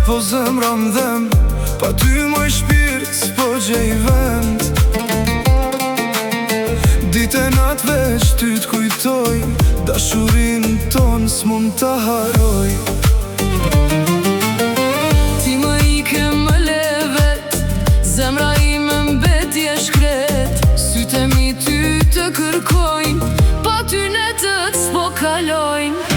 Po zemra m'dhem, pa ty moj shpirt s'po gjej vend. Dite nat veç ty t'kujtoj, dashurin ton s'mund t'a haroj. Ti më ike më le vet, zemra ime mbeti e shkret. Sytë e mi ty të kërkojnë, pa ty netët s'po kalojnë.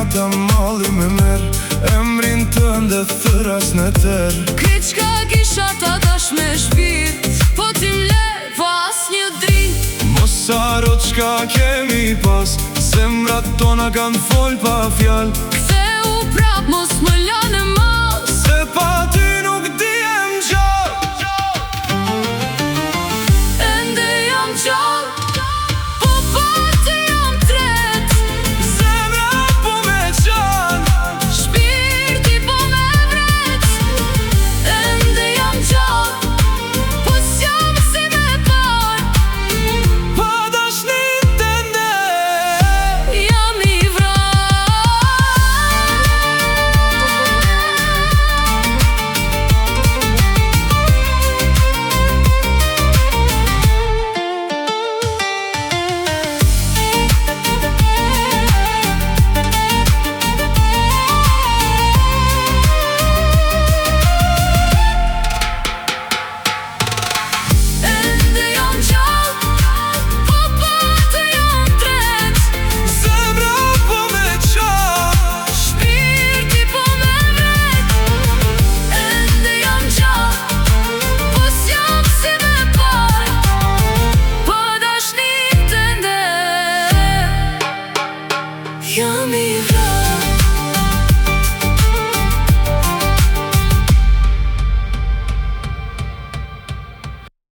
Ta malli me merë, emrin tënde thëras në tërë. Krejt qka kisha ta dash me shpirt, po ti m'le pas një drit. Mos harro qka kemi pas, zemrat tona kan fol pa fjal. Ktheu prap, mos më lane mas, se pa ty